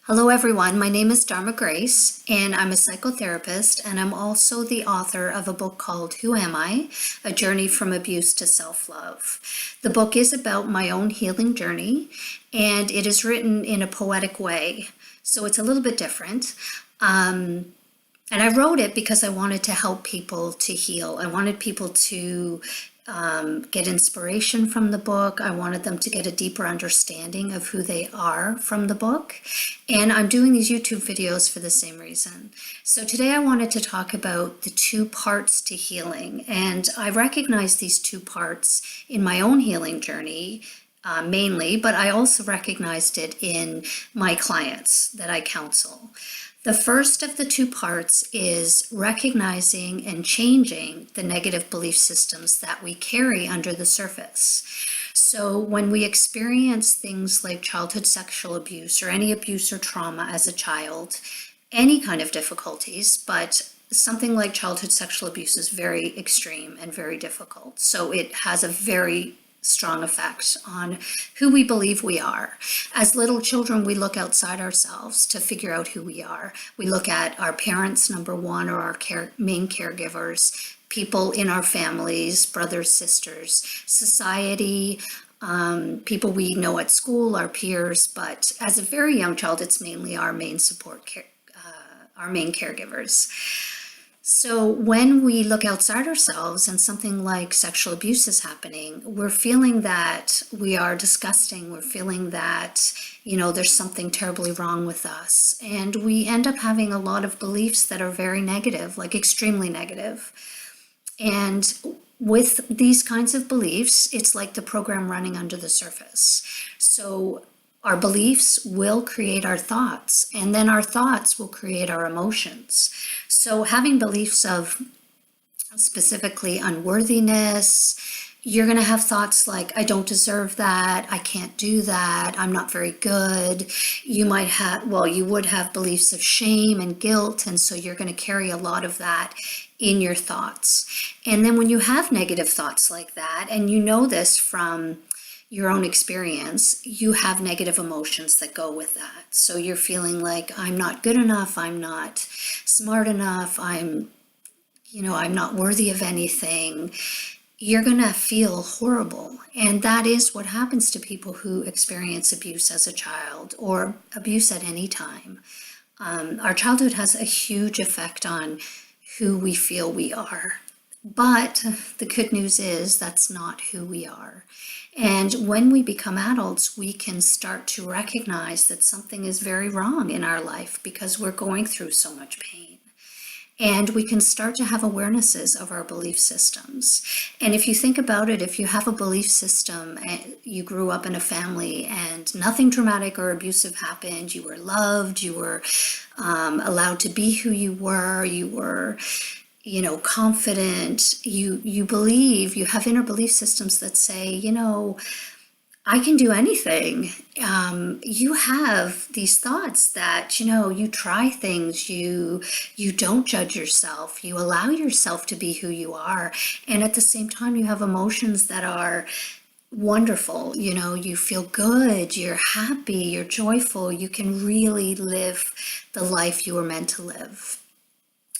Hello everyone, my name is Dharma Grace and I'm a psychotherapist and I'm also the author of a book called Who Am I? A Journey from Abuse to Self-Love. The book is about my own healing journey and it is written in a poetic way, so it's a little bit different. And I wrote it because I wanted to help people to heal. I wanted people to get inspiration from the book. I wanted them to get a deeper understanding of who they are from the book. And I'm doing these YouTube videos for the same reason. So today I wanted to talk about the two parts to healing. And I recognize these two parts in my own healing journey mainly, but I also recognized it in my clients that I counsel. The first of the two parts is recognizing and changing the negative belief systems that we carry under the surface. So when we experience things like childhood sexual abuse or any abuse or trauma as a child, any kind of difficulties, but something like childhood sexual abuse is very extreme and very difficult. So it has a very strong effect on who we believe we are. As little children, we look outside ourselves to figure out who we are. We look at our parents, number one, or our main caregivers, people in our families, brothers, sisters, society, people we know at school, our peers, but as a very young child, it's mainly our main our main caregivers. So when we look outside ourselves and something like sexual abuse is happening, we're feeling that we are disgusting. We're feeling that, there's something terribly wrong with us. And we end up having a lot of beliefs that are very negative, like extremely negative. And with these kinds of beliefs, it's like the program running under the surface. So our beliefs will create our thoughts, and then our thoughts will create our emotions. So having beliefs of specifically unworthiness, you're going to have thoughts like, I don't deserve that, I can't do that, I'm not very good. You might have, you would have beliefs of shame and guilt, and so you're going to carry a lot of that in your thoughts. And then when you have negative thoughts like that, and you know this from your own experience, you have negative emotions that go with that. So you're feeling like, I'm not good enough, I'm not smart enough, I'm not worthy of anything. You're gonna feel horrible. And that is what happens to people who experience abuse as a child or abuse at any time. Our childhood has a huge effect on who we feel we are. But the good news is that's not who we are. And when we become adults, we can start to recognize that something is very wrong in our life because we're going through so much pain. And we can start to have awarenesses of our belief systems. And if you think about it, if you have a belief system, you grew up in a family and nothing traumatic or abusive happened, you were loved, you were allowed to be who you were confident, you believe, you have inner belief systems that say, I can do anything. You have these thoughts that, you try things, you don't judge yourself, you allow yourself to be who you are. And at the same time, you have emotions that are wonderful. You feel good, you're happy, you're joyful, you can really live the life you were meant to live.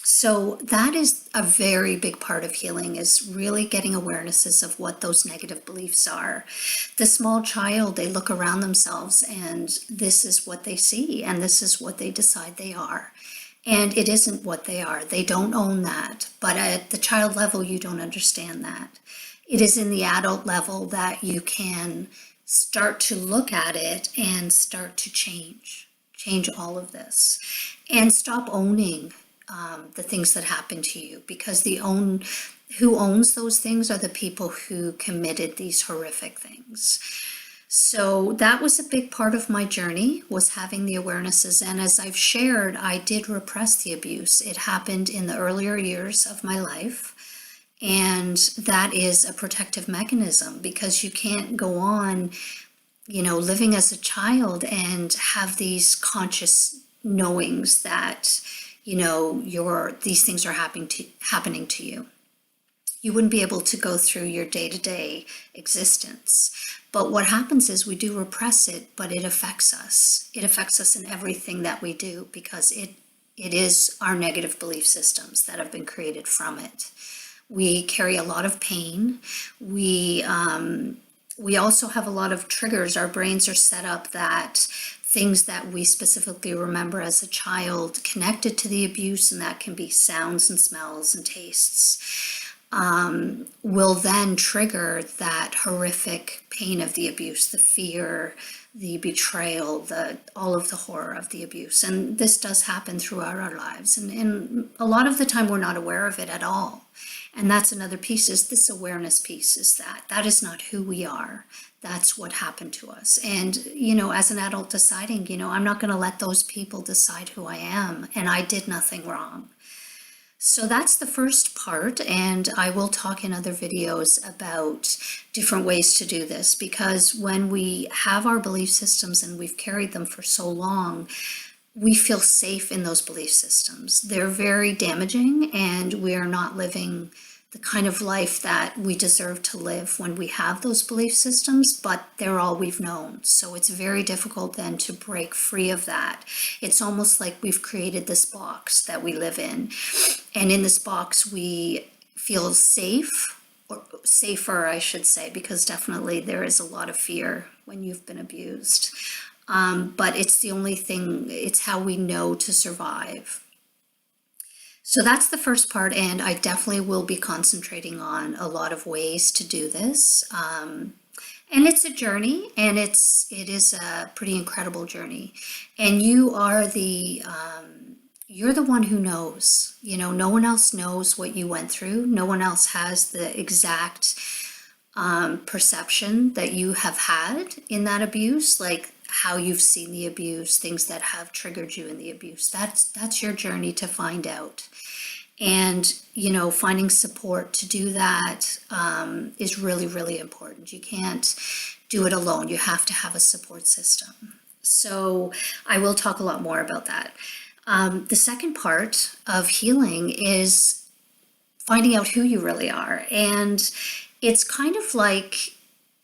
So that is a very big part of healing, is really getting awarenesses of what those negative beliefs are. The small child, they look around themselves and this is what they see and this is what they decide they are. And it isn't what they are. They don't own that. But at the child level, you don't understand that. It is in the adult level that you can start to look at it and start to change all of this and stop owning the things that happen to you, because who owns those things are the people who committed these horrific things. So that was a big part of my journey, was having the awarenesses. And as I've shared, I did repress the abuse. It happened in the earlier years of my life. And that is a protective mechanism, because you can't go on, living as a child and have these conscious knowings that these things are happening to you. you wouldn't be able to go through your day-to-day existence. But what happens is we do repress it, but it affects us. It affects us in everything that we do because it is our negative belief systems that have been created from it. We carry a lot of pain. We also have a lot of triggers. Our brains are set up that things that we specifically remember as a child connected to the abuse, and that can be sounds and smells and tastes, will then trigger that horrific pain of the abuse, the fear, the betrayal, all of the horror of the abuse. And this does happen throughout our lives. And a lot of the time we're not aware of it at all. And that's another piece, is this awareness piece, is that is not who we are. That's what happened to us. And, as an adult deciding, I'm not going to let those people decide who I am, and I did nothing wrong. So that's the first part, and I will talk in other videos about different ways to do this, because when we have our belief systems and we've carried them for so long, we feel safe in those belief systems. They're very damaging, and we are not living the kind of life that we deserve to live when we have those belief systems, but they're all we've known. So it's very difficult then to break free of that. It's almost like we've created this box that we live in. And in this box, we feel safe, or safer, I should say, because definitely there is a lot of fear when you've been abused. But it's the only thing, it's how we know to survive. So that's the first part, and I definitely will be concentrating on a lot of ways to do this. And it's a journey, and it is a pretty incredible journey. And you are you're the one who knows. No one else knows what you went through. No one else has the exact perception that you have had in that abuse, like how you've seen the abuse, things that have triggered you in the abuse. That's your journey to find out. And, finding support to do that is really, really important. You can't do it alone. You have to have a support system. So I will talk a lot more about that. The second part of healing is finding out who you really are. And it's kind of like,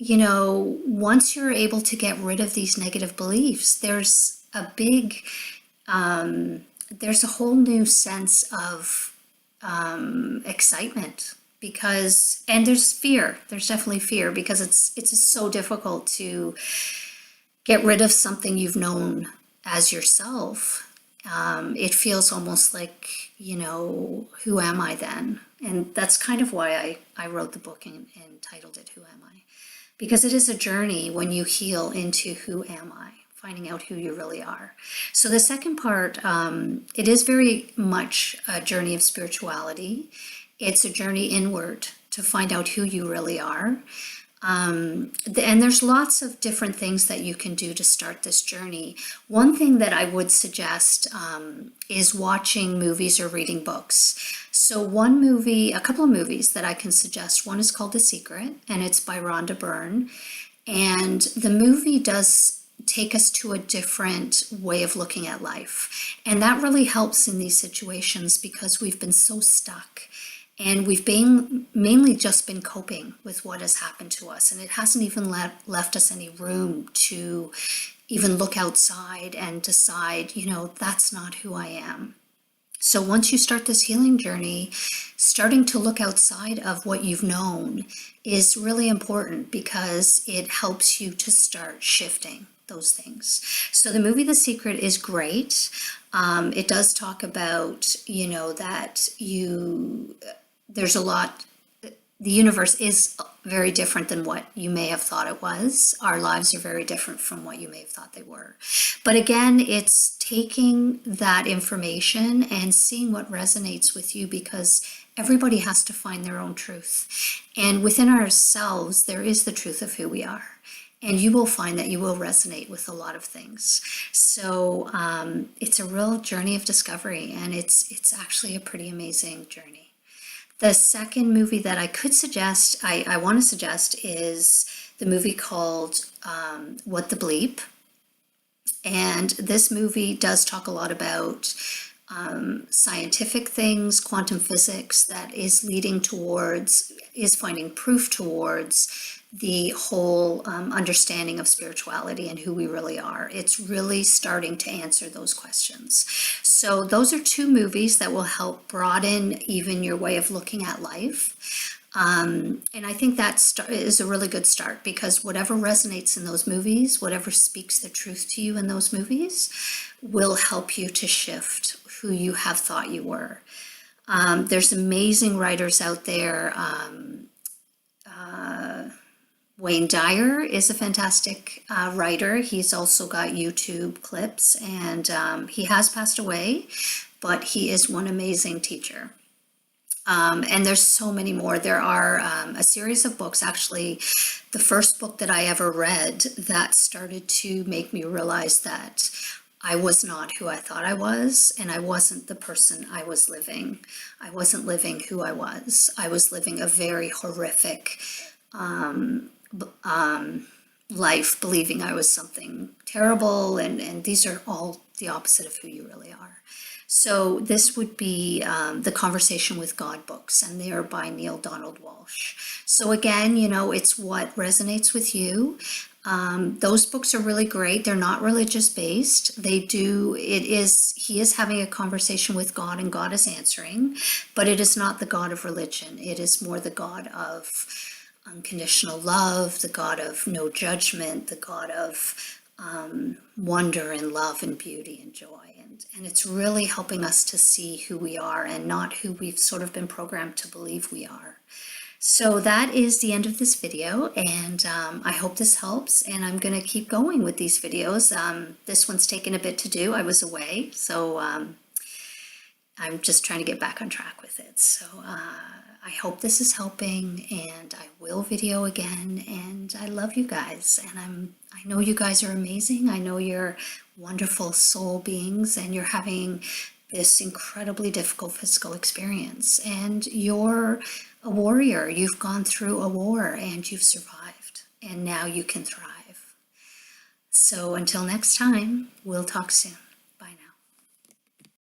once you're able to get rid of these negative beliefs, there's a whole new sense of excitement, and there's fear. There's definitely fear, because it's so difficult to get rid of something you've known as yourself. It feels almost like, who am I then? And that's kind of why I wrote the book and titled it Who Am I? Because it is a journey when you heal into who am I, finding out who you really are. So the second part, it is very much a journey of spirituality. It's a journey inward to find out who you really are. And there's lots of different things that you can do to start this journey. One thing that I would suggest is watching movies or reading books. So a couple of movies that I can suggest. One is called The Secret, and it's by Rhonda Byrne. And the movie does take us to a different way of looking at life. And that really helps in these situations, because we've been so stuck. And we've mainly just been coping with what has happened to us. And it hasn't even left us any room to even look outside and decide, that's not who I am. So once you start this healing journey, starting to look outside of what you've known is really important, because it helps you to start shifting those things. So the movie The Secret is great. It does talk about, that there's a lot, the universe is very different than what you may have thought it was. Our lives are very different from what you may have thought they were. But again, it's taking that information and seeing what resonates with you, because everybody has to find their own truth. And within ourselves, there is the truth of who we are. And you will find that you will resonate with a lot of things. So it's a real journey of discovery, and it's actually a pretty amazing journey. The second movie that I could suggest, I want to suggest, is the movie called What the Bleep. And this movie does talk a lot about scientific things, quantum physics, that is finding proof towards the whole understanding of spirituality and who we really are. It's really starting to answer those questions. So those are two movies that will help broaden even your way of looking at life. And I think that is a really good start, because whatever resonates in those movies, whatever speaks the truth to you in those movies, will help you to shift who you have thought you were. There's amazing writers out there. Wayne Dyer is a fantastic writer. He's also got YouTube clips, and he has passed away, but he is one amazing teacher. And there's so many more. There are a series of books, actually, the first book that I ever read that started to make me realize that I was not who I thought I was, and I wasn't the person I was living. I wasn't living who I was. I was living a very horrific life, believing I was something terrible, and these are all the opposite of who you really are. So this would be the Conversation with God books, and they are by Neale Donald Walsch. So again, it's what resonates with you. Those books are really great. They're not religious based. He is having a conversation with God, and God is answering, but it is not the God of religion. It is more the God of unconditional love, the God of no judgment, the God of wonder and love and beauty and joy. And it's really helping us to see who we are and not who we've sort of been programmed to believe we are. So that is the end of this video, and I hope this helps, and I'm going to keep going with these videos. This one's taken a bit to do. I was away, so I'm just trying to get back on track with it. So I hope this is helping, and I will video again, and I love you guys, and I know you guys are amazing. I know you're wonderful soul beings, and you're having this incredibly difficult physical experience, and you're a warrior. You've gone through a war and you've survived, and now you can thrive. So until next time, we'll talk soon.